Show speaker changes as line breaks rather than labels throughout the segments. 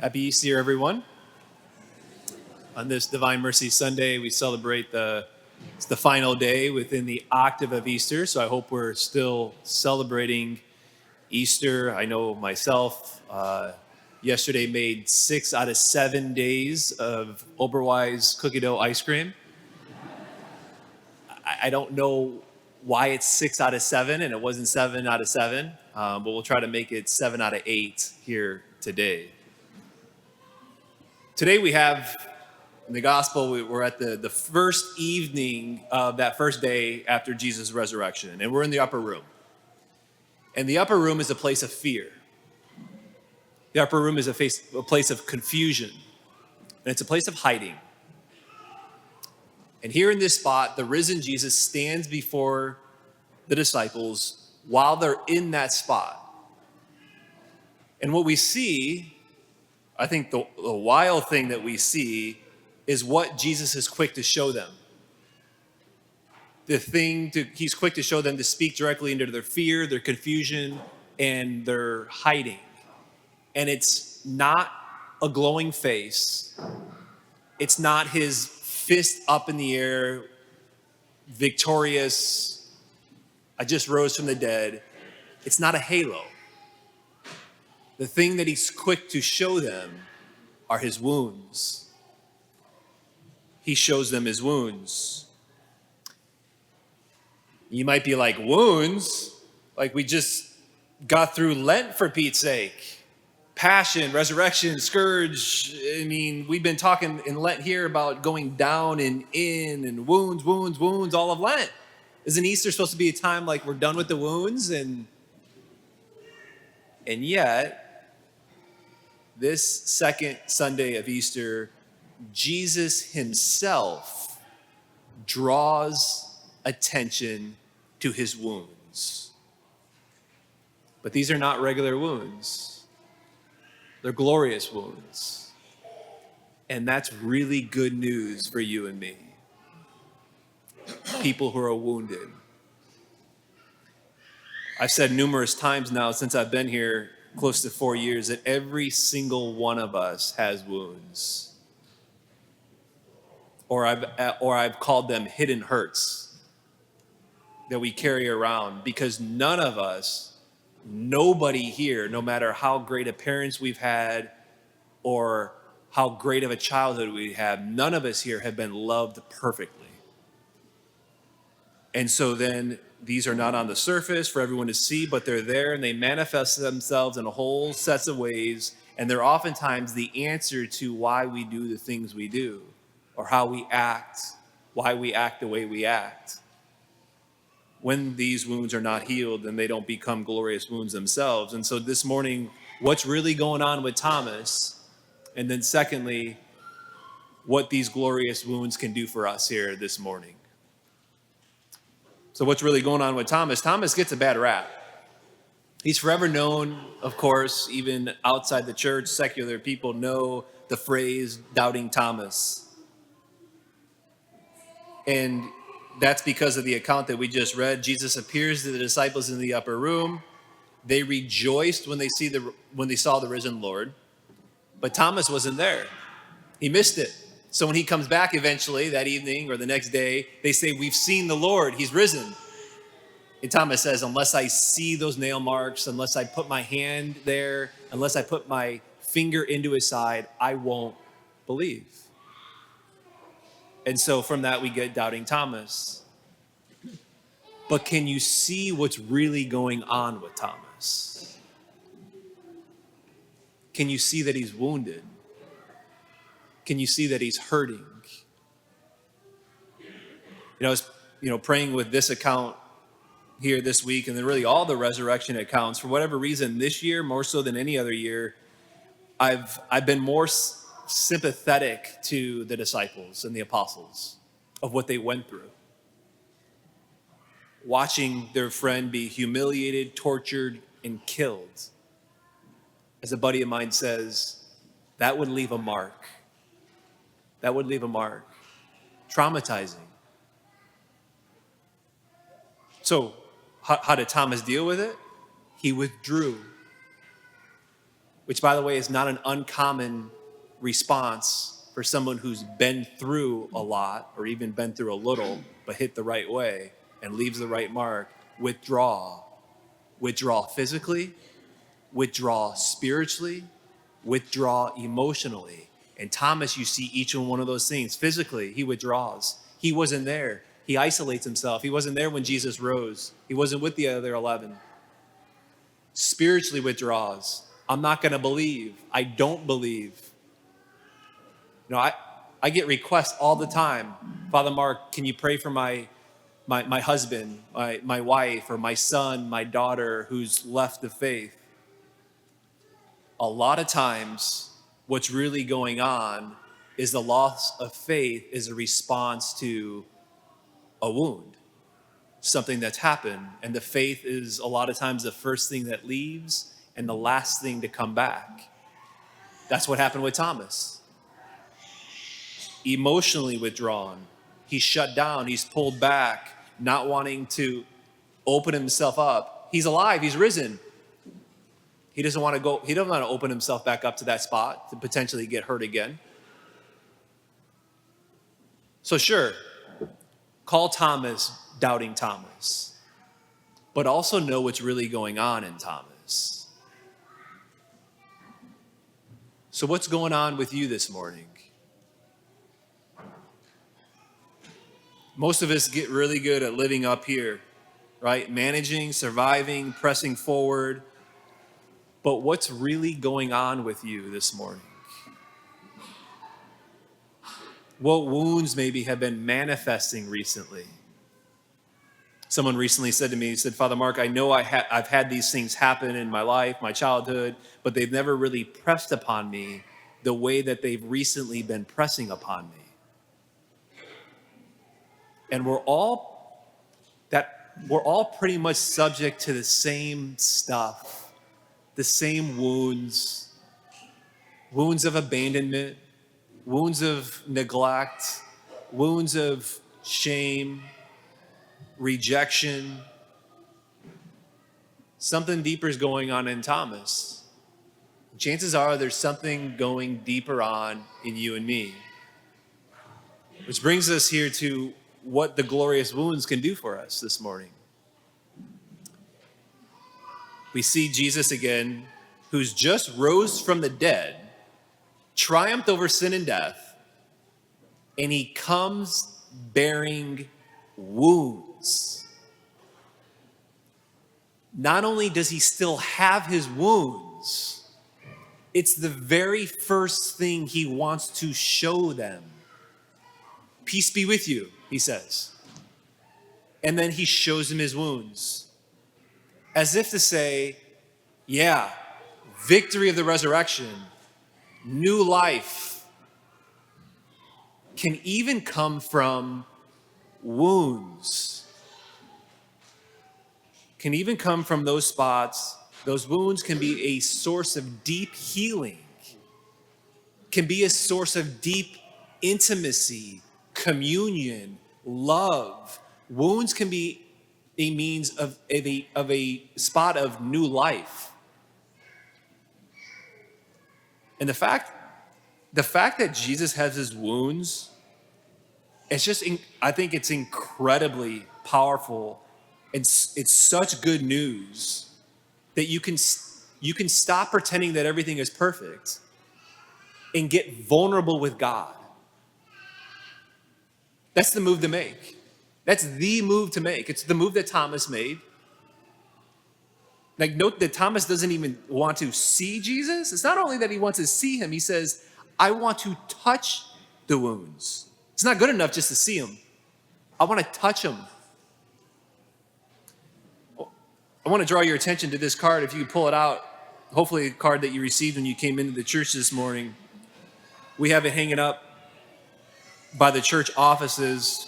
Happy Easter, everyone. On this Divine Mercy Sunday, we celebrate it's the final day within the octave of Easter, so I hope we're still celebrating Easter. I know myself, yesterday made 6 out of 7 days of Oberweis cookie dough ice cream. I don't know why it's 6 out of 7 and it wasn't 7 out of 7, but we'll try to make it 7 out of 8 here today. Today we have in the gospel, we're at the first evening of that first day after Jesus' resurrection, and we're in the upper room. And the upper room is a place of fear. The upper room is a place of confusion, and it's a place of hiding. And here in this spot, the risen Jesus stands before the disciples while they're in that spot. And what we see, I think the wild thing that we see is what Jesus is quick to show them. He's quick to show them to speak directly into their fear, their confusion, and their hiding. And it's not a glowing face. It's not his fist up in the air, victorious, I just rose from the dead. It's not a halo. The thing that he's quick to show them are his wounds. He shows them his wounds. You might be like, wounds? Like we just got through Lent, for Pete's sake. Passion, resurrection, scourge. I mean, we've been talking in Lent here about going down and in and wounds, all of Lent. Isn't Easter supposed to be a time like we're done with the wounds? And yet, this second Sunday of Easter, Jesus himself draws attention to his wounds. But these are not regular wounds. They're glorious wounds. And that's really good news for you and me. People who are wounded. I've said numerous times now since I've been here close to 4 years that every single one of us has wounds. Or I've called them hidden hurts that we carry around, because none of us, nobody here, no matter how great a parents we've had or how great of a childhood we have, none of us here have been loved perfectly. And so then these are not on the surface for everyone to see, but they're there and they manifest themselves in a whole set of ways. And they're oftentimes the answer to why we do the things we do, or how we act, why we act the way we act. When these wounds are not healed, then they don't become glorious wounds themselves. And so this morning, what's really going on with Thomas? And then secondly, what these glorious wounds can do for us here this morning. So what's really going on with Thomas? Thomas gets a bad rap. He's forever known, of course, even outside the church, secular people know the phrase doubting Thomas. And that's because of the account that we just read. Jesus appears to the disciples in the upper room. They rejoiced when they saw the risen Lord. But Thomas wasn't there. He missed it. So when he comes back eventually that evening or the next day, they say, "We've seen the Lord. He's risen." And Thomas says, "Unless I see those nail marks, unless I put my hand there, unless I put my finger into his side, I won't believe." And so from that, we get doubting Thomas. But can you see what's really going on with Thomas? Can you see that he's wounded? Can you see that he's hurting? I was praying with this account here this week, and then really all the resurrection accounts. For whatever reason, this year, more so than any other year, I've been more sympathetic to the disciples and the apostles of what they went through. Watching their friend be humiliated, tortured, and killed. As a buddy of mine says, that would leave a mark. That would leave a mark. Traumatizing. So how did Thomas deal with it? He withdrew. which, by the way, is not an uncommon response for someone who's been through a lot or even been through a little, but hit the right way and leaves the right mark. Withdraw. Withdraw physically, withdraw spiritually, withdraw emotionally. And Thomas, you see each one of those things. Physically, he withdraws. He wasn't there. He isolates himself. He wasn't there when Jesus rose. He wasn't with the other 11. Spiritually withdraws. I'm not going to believe. I don't believe. You know, I get requests all the time. Father Mark, can you pray for my husband, my wife, or my son, my daughter who's left the faith? A lot of times, what's really going on is the loss of faith is a response to a wound, something that's happened. And the faith is a lot of times the first thing that leaves and the last thing to come back. That's what happened with Thomas. Emotionally withdrawn. He's shut down. He's pulled back, not wanting to open himself up. He's alive. He's risen. He doesn't want to go. He doesn't want to open himself back up to that spot to potentially get hurt again. So sure, call Thomas doubting Thomas, but also know what's really going on in Thomas. So what's going on with you this morning? Most of us get really good at living up here, right? Managing, surviving, pressing forward. But what's really going on with you this morning? What wounds maybe have been manifesting recently? Someone recently said to me, he said, Father Mark, I know I've had these things happen in my life, my childhood, but they've never really pressed upon me the way that they've recently been pressing upon me. And we're all pretty much subject to the same stuff, the same wounds of abandonment, wounds of neglect, wounds of shame, rejection. Something deeper is going on in Thomas. Chances are there's something going deeper on in you and me. Which brings us here to what the glorious wounds can do for us this morning. We see Jesus again, who's just rose from the dead, triumphed over sin and death, and he comes bearing wounds. Not only does he still have his wounds, it's the very first thing he wants to show them. Peace be with you, he says. And then he shows him his wounds. As if to say, yeah, victory of the resurrection, new life, can even come from wounds. Can even come from those spots. Those wounds can be a source of deep healing, can be a source of deep intimacy, communion, love. Wounds can be a means of a spot of new life. And the fact that Jesus has his wounds, I think it's incredibly powerful. It's such good news that you can stop pretending that everything is perfect and get vulnerable with God. That's the move to make. That's the move to make. It's the move that Thomas made. Like, note that Thomas doesn't even want to see Jesus. It's not only that he wants to see him, he says, I want to touch the wounds. It's not good enough just to see him. I want to touch him. I want to draw your attention to this card. If you could pull it out, hopefully a card that you received when you came into the church this morning. We have it hanging up by the church offices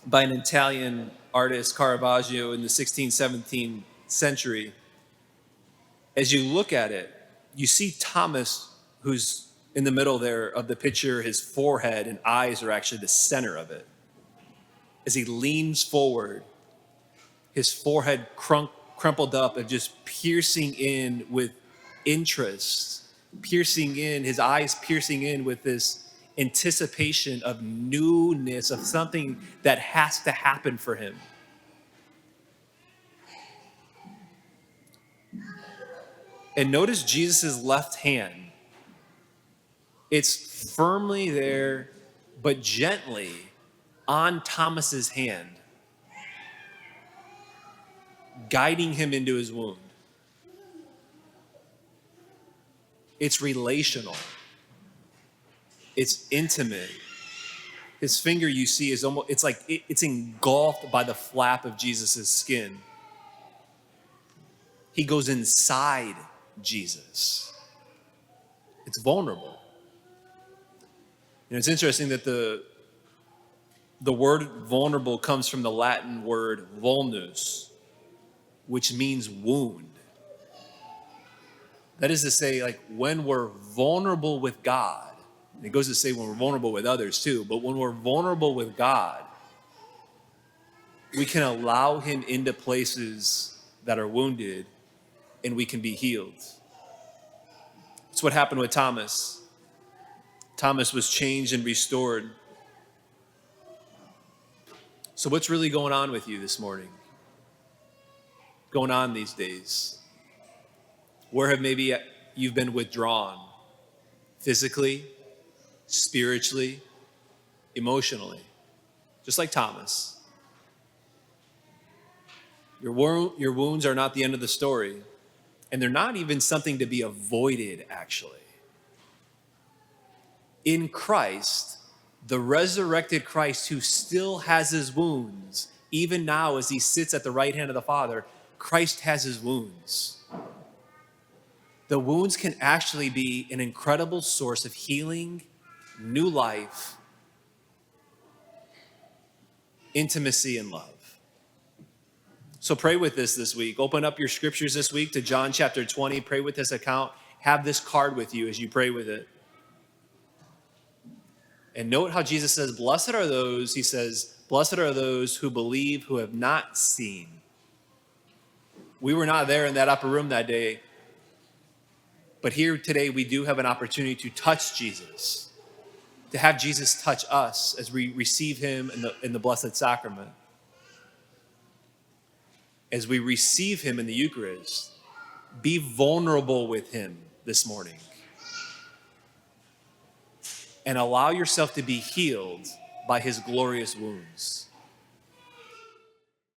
by an Italian artist, Caravaggio, in the 16th, 17th century. As you look at it, you see Thomas, who's in the middle there of the picture. His forehead and eyes are actually the center of it. As he leans forward, his forehead crumpled up and just piercing in with interest, piercing in, his eyes piercing in with this anticipation of newness, of something that has to happen for him. And notice Jesus' left hand. It's firmly there, but gently on Thomas's hand, guiding him into his wound. It's relational. It's intimate. His finger, you see, is almost, it's like it's engulfed by the flap of Jesus' skin. He goes inside Jesus. It's vulnerable. And it's interesting that the word vulnerable comes from the Latin word vulnus, which means wound. That is to say, like, when we're vulnerable with God, and it goes to say when we're vulnerable with others too, but when we're vulnerable with God, we can allow him into places that are wounded and we can be healed. It's what happened with Thomas. Thomas was changed and restored. So what's really going on with you this morning? Going on these days? Where have maybe you've been withdrawn physically, spiritually, emotionally, just like Thomas? Your wounds are not the end of the story, and they're not even something to be avoided, actually. In Christ, the resurrected Christ who still has his wounds, even now as he sits at the right hand of the Father, Christ has his wounds. The wounds can actually be an incredible source of healing, new life, intimacy, and love. So pray with this week. Open up your scriptures this week to John chapter 20. Pray with this account. Have this card with you as you pray with it. And note how Jesus says, blessed are those, he says, blessed are those who believe who have not seen. We were not there in that upper room that day. But here today, we do have an opportunity to touch Jesus, to have Jesus touch us as we receive him in the Blessed Sacrament. As we receive him in the Eucharist, be vulnerable with him this morning. And allow yourself to be healed by his glorious wounds.